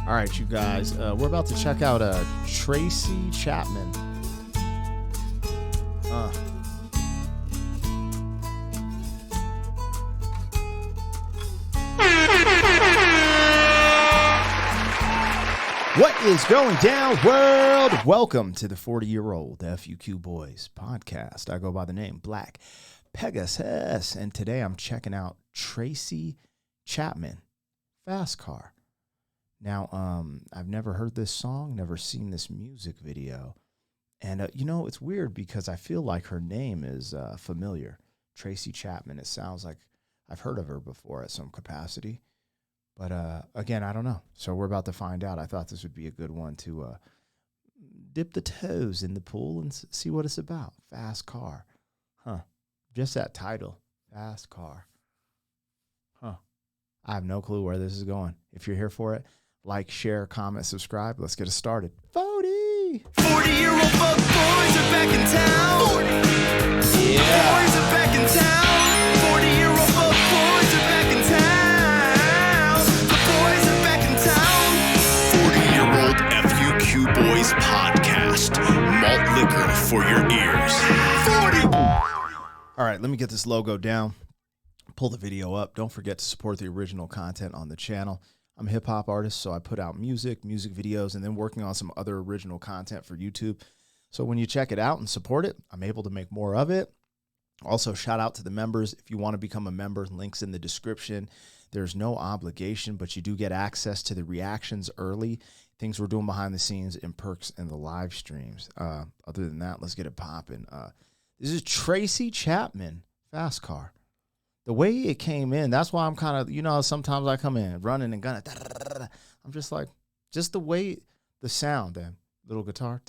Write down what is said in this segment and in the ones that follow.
All right, you guys, we're about to check out Tracy Chapman. What is going down, world? Welcome to the 40-year-old FUQ Boys podcast. I go by the name Black Pegasus, and today I'm checking out Tracy Chapman, Fast Car. Now, I've never heard this song, never seen this music video, and it's weird because I feel like her name is familiar. Tracy Chapman. It sounds like I've heard of her before at some capacity. But again, I don't know. So we're about to find out. I thought this would be a good one to dip the toes in the pool and see what it's about. Fast Car. Huh. Just that title. Fast Car. Huh. I have no clue where this is going. If you're here for it, like, share, comment, subscribe. Let's get it started. 40! 40-year-old fuck boys are back in town. 40. Yeah. Boys are back in town. 40-year-old fuck boys are back in town. The boys are back in town. 40-year-old FUQ Boys podcast. Malt liquor for your ears. 40. All right, let me get this logo down. Pull the video up. Don't forget to support the original content on the channel. I'm a hip-hop artist, so I put out music videos, and then working on some other original content for YouTube. So when you check it out and support it, I'm able to make more of it. Also, shout out to the members. If you want to become a member, links in the description. There's no obligation, but you do get access to the reactions early, things we're doing behind the scenes, and perks in the live streams. Other than that, let's get it popping. This is Tracy Chapman, Fast Car. The way it came in, that's why I'm kind of, sometimes I come in running and gunning. I'm just like, just the way, the sound, that little guitar.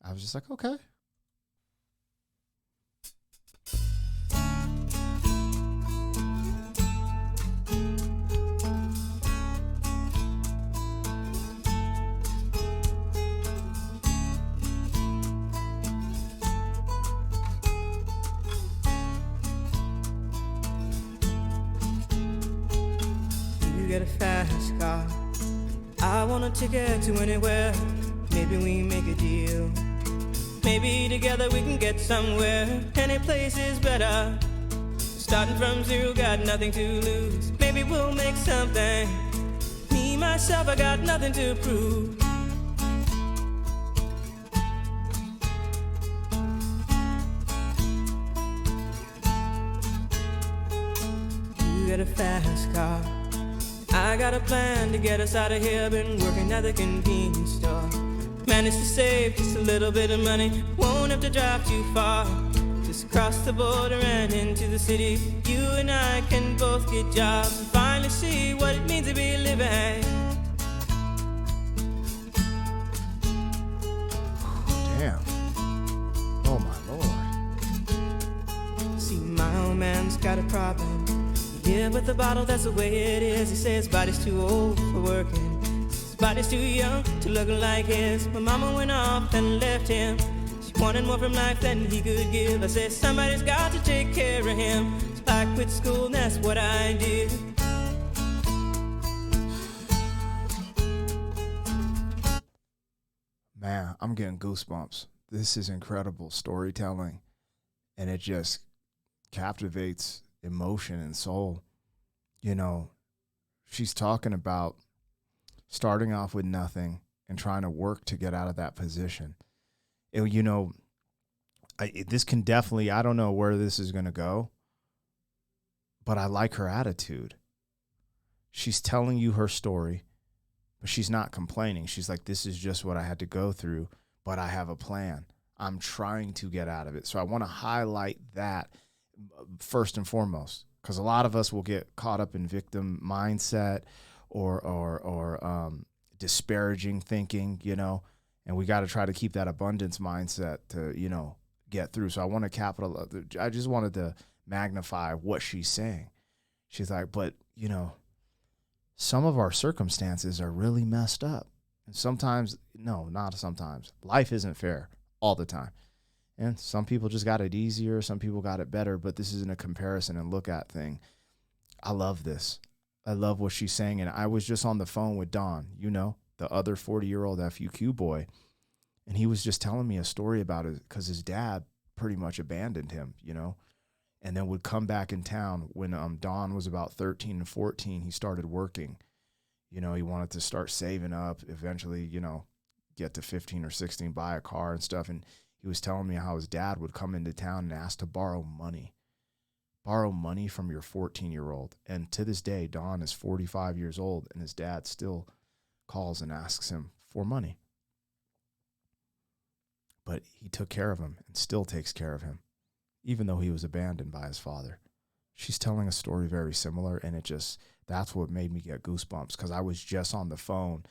I was just like, okay. Get a fast car. I want a ticket to anywhere. Maybe we make a deal. Maybe together we can get somewhere. Any place is better. Starting from zero, got nothing to lose. Maybe we'll make something. Me, myself, I got nothing to prove. You get a fast car. I got a plan to get us out of here. Been working at the convenience store. Managed to save just a little bit of money. Won't have to drive too far. Just cross the border and into the city. You and I can both get jobs and finally see what it means to be living. Damn. Oh, my Lord. See, my old man's got a problem. Yeah, with the bottle, that's the way it is. He says his body's too old for working. His body's too young to look like his. My mama went off and left him. She wanted more from life than he could give. I said, somebody's got to take care of him. So I quit school and that's what I did. Man, I'm getting goosebumps. This is incredible storytelling, and it just captivates emotion and soul. She's talking about starting off with nothing and trying to work to get out of that position. This can definitely, I don't know where this is going to go, but I like her attitude. She's telling you her story, but she's not complaining. She's like, this is just what I had to go through, but I have a plan. I'm trying to get out of it. So I want to highlight that first and foremost, because a lot of us will get caught up in victim mindset or disparaging thinking, and we got to try to keep that abundance mindset to, get through. So I want to I just wanted to magnify what she's saying. She's like, but, some of our circumstances are really messed up. And sometimes, no, not sometimes. Life isn't fair all the time. And some people just got it easier. Some people got it better. But this isn't a comparison and look at thing. I love this. I love what she's saying. And I was just on the phone with Don, the other 40-year-old FUQ boy. And he was just telling me a story about it because his dad pretty much abandoned him, and then would come back in town when Don was about 13 and 14. He started working. He wanted to start saving up, eventually, get to 15 or 16, buy a car and stuff. And he was telling me how his dad would come into town and ask to borrow money from your 14-year-old. And to this day, Don is 45 years old, and his dad still calls and asks him for money. But he took care of him and still takes care of him, even though he was abandoned by his father. She's telling a story very similar, and that's what made me get goosebumps, because I was just on the phone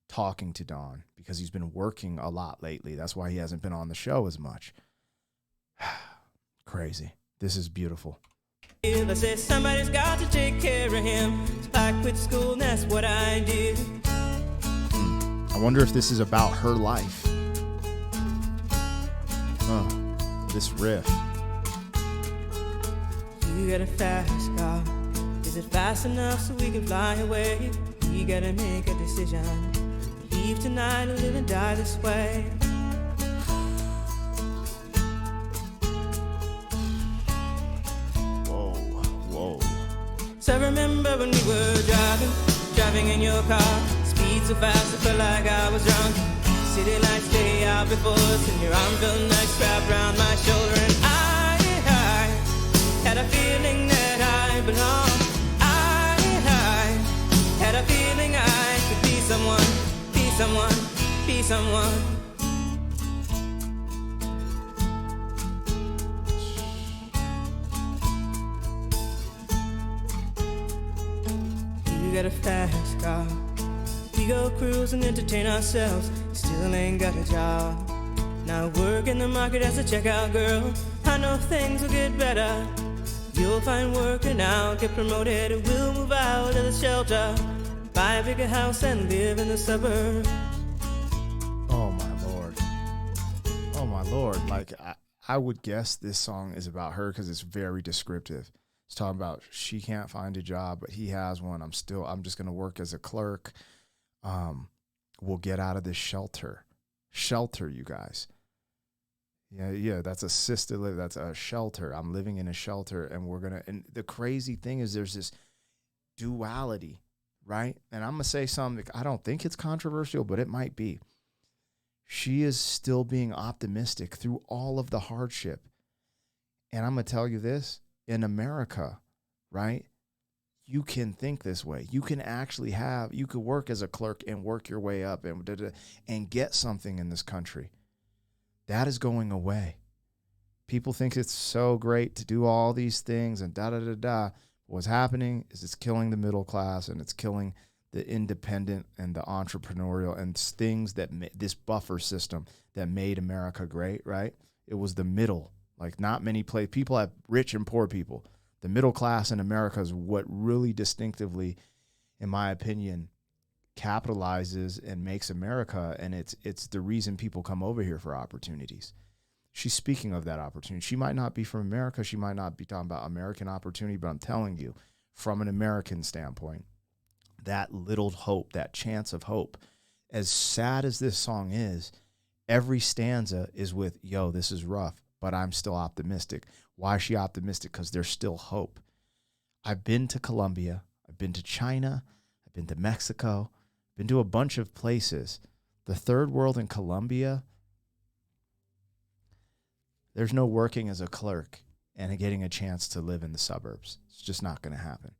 talking to Don because he's been working a lot lately. That's why he hasn't been on the show as much. Crazy. This is beautiful. I said somebody's got to take care of him. So I quit school and that's what I did. I wonder if this is about her life. This riff. You got a fast car. Is it fast enough so we can fly away? We gotta make a decision. Leave tonight or live and die this way. Whoa. So I remember when we were driving in your car. Speed so fast I felt like I was drunk. City lights stay out before us, and your arm felt nice wrapped around my shoulder. And I had a feeling that I belonged. I had a feeling I could be someone. You got a fast car. We go cruise and entertain ourselves. Still ain't got a job. Now work in the market as a checkout girl. I know things will get better. You'll find work and I'll get promoted. And we'll move out of the shelter, buy a bigger house and live in the suburbs. Oh my lord. Like, I would guess this song is about her because it's very descriptive. It's talking about she can't find a job, but he has one. I'm just going to work as a clerk. We'll get out of this shelter, you guys. Yeah, that's assisted living. That's a shelter. I'm living in a shelter, and the crazy thing is there's this duality, right? And I'm going to say something, I don't think it's controversial, but it might be. She is still being optimistic through all of the hardship. And I'm going to tell you this, in America, right? You can think this way. You can actually you could work as a clerk and work your way up and get something in this country. That is going away. People think it's so great to do all these things and da-da-da-da. What's happening is it's killing the middle class, and it's killing the independent and the entrepreneurial and things that this buffer system that made America great, right? It was the middle. Like, not many people have rich and poor people. The middle class in America is what really distinctively, in my opinion, capitalizes and makes America, and it's the reason people come over here for opportunities. She's speaking of that opportunity. She might not be from America. She might not be talking about American opportunity, but I'm telling you, from an American standpoint, that little hope, that chance of hope, as sad as this song is, every stanza is with, yo, this is rough, but I'm still optimistic. Why is she optimistic? Because there's still hope. I've been to Colombia. I've been to China. I've been to Mexico. I've been to a bunch of places. The third world in Colombia, there's no working as a clerk and getting a chance to live in the suburbs. It's just not going to happen.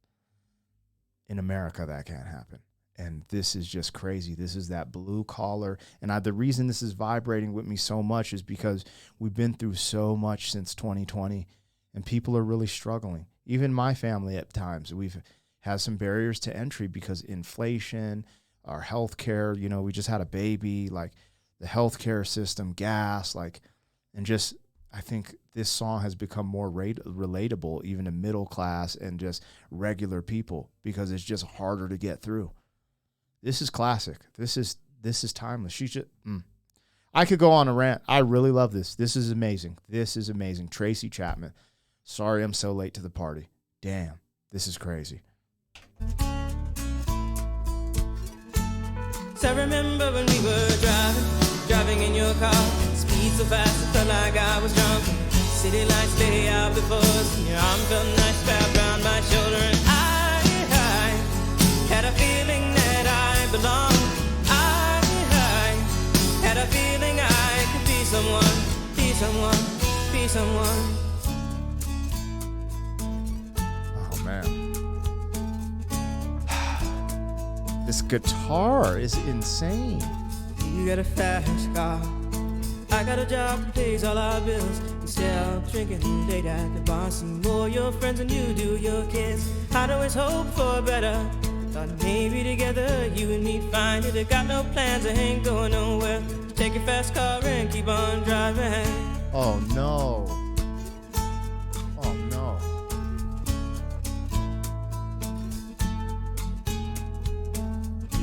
In America, that can't happen. And this is just crazy. This is that blue collar. And the reason this is vibrating with me so much is because we've been through so much since 2020, and people are really struggling. Even my family at times, we've had some barriers to entry because inflation, our healthcare, we just had a baby, like the healthcare system, gas, and just, I think this song has become more relatable even to middle class and just regular people because it's just harder to get through. This is classic. This is timeless. I could go on a rant. I really love this. This is amazing. Tracy Chapman. Sorry I'm so late to the party. Damn, this is crazy. I remember when we were driving in your car. Speed so fast, it felt like I was drunk. City lights lay out before us, and your arm felt nice wrapped around my shoulder. And I had a feeling that I belonged. I had a feeling I could be someone, be someone, be someone. Oh, man. This guitar is insane. You got a fast car. I got a job that pays all our bills. Instead of drinking late at the bar, see more your friends than you do your kids. I'd always hope for better. Thought maybe together you and me find it. I got no plans, I ain't going nowhere. Take your fast car and keep on driving. Oh, no. Oh, no.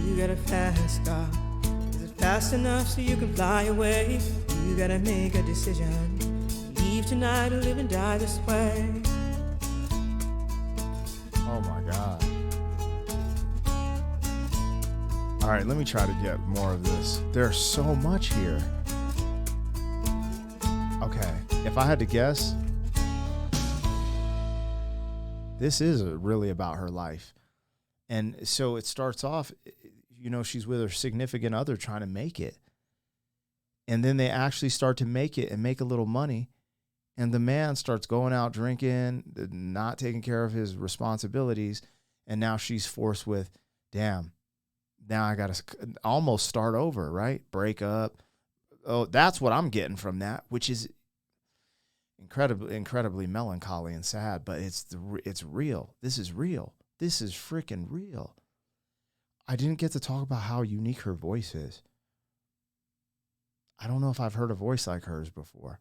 You got a fast car. Is it fast enough so you can fly away? You gotta make a decision. Leave tonight or live and die this way. Oh, my God. All right, let me try to get more of this. There's so much here. Okay, if I had to guess, this is really about her life. And so it starts off, you know, she's with her significant other trying to make it. And then they actually start to make it and make a little money. And the man starts going out drinking, not taking care of his responsibilities. And now she's forced with, damn, now I got to almost start over, right? Break up. Oh, that's what I'm getting from that, which is incredibly melancholy and sad, but it's real. This is real. This is freaking real. I didn't get to talk about how unique her voice is. I don't know if I've heard a voice like hers before.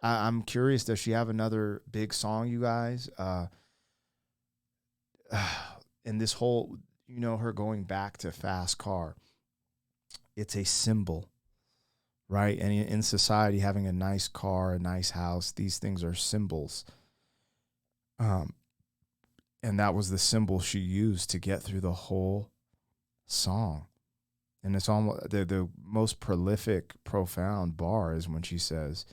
I'm curious, does she have another big song, you guys? And this whole, you know, her going back to fast car, it's a symbol, right? And in society, having a nice car, a nice house, these things are symbols. And that was the symbol she used to get through the whole song. And it's almost the most prolific, profound bar is when she says,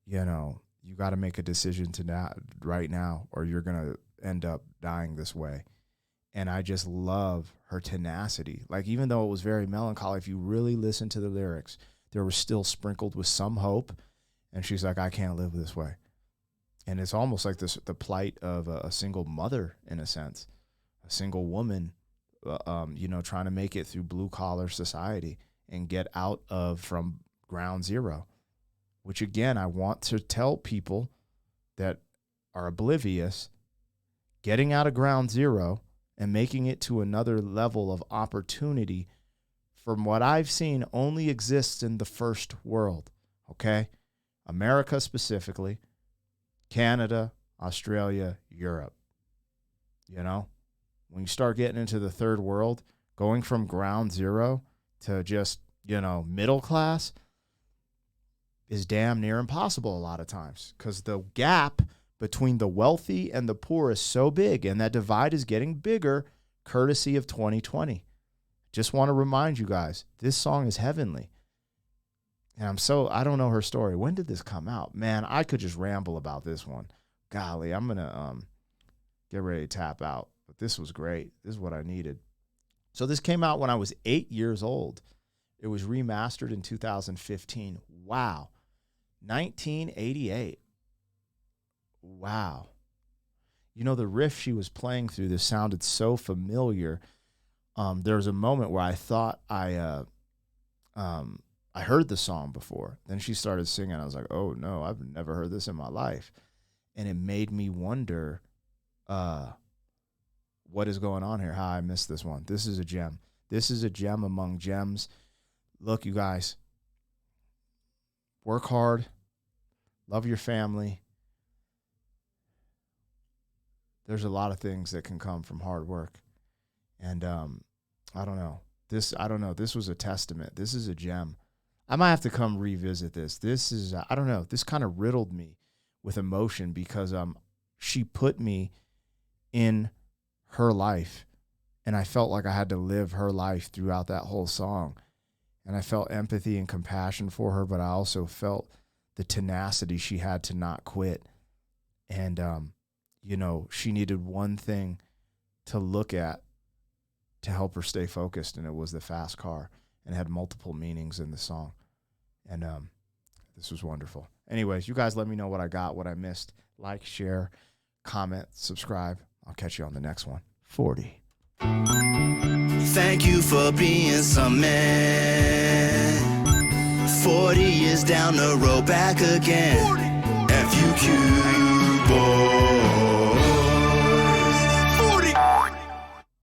you know, you got to make a decision right now, or you're going to end up dying this way. And I just love her tenacity. Like, even though it was very melancholy, if you really listen to the lyrics, there was still sprinkled with some hope. And she's like, I can't live this way. And it's almost like the plight of a single mother, in a sense, a single woman, you know, trying to make it through blue collar society and get out from ground zero, which, again, I want to tell people that are oblivious, getting out of ground zero and making it to another level of opportunity, from what I've seen, only exists in the first world. Okay. America specifically, Canada, Australia, Europe. You know, when you start getting into the third world, going from ground zero to just, you know, middle class is damn near impossible a lot of times, because the gap between the wealthy and the poor is so big, and that divide is getting bigger courtesy of 2020. Just want to remind you guys, this song is heavenly. And I don't know her story. When did this come out? Man, I could just ramble about this one. Golly, I'm going to get ready to tap out. But this was great. This is what I needed. So this came out when I was 8 years old. It was remastered in 2015. Wow. 1988. Wow. You know, the riff she was playing through this sounded so familiar. There was a moment where I thought I heard the song before. Then she started singing. I was like, oh, no, I've never heard this in my life. And it made me wonder what is going on here, how I missed this one. This is a gem. This is a gem among gems. Look, you guys, work hard, love your family. There's a lot of things that can come from hard work. And I don't know. This was a testament. This is a gem. I might have to come revisit this. This is, I don't know. This kind of riddled me with emotion, because she put me in her life And I felt like I had to live her life throughout that whole song. And I felt empathy and compassion for her, but I also felt the tenacity she had to not quit. And, you know, she needed one thing to look at to help her stay focused, and it was the fast car, and it had multiple meanings in the song. And this was wonderful. Anyways, you guys let me know what I got, what I missed. Like, share, comment, subscribe. I'll catch you on the next one. 40. Thank you for being some man. 40 years down the road, back again. FUQ boy.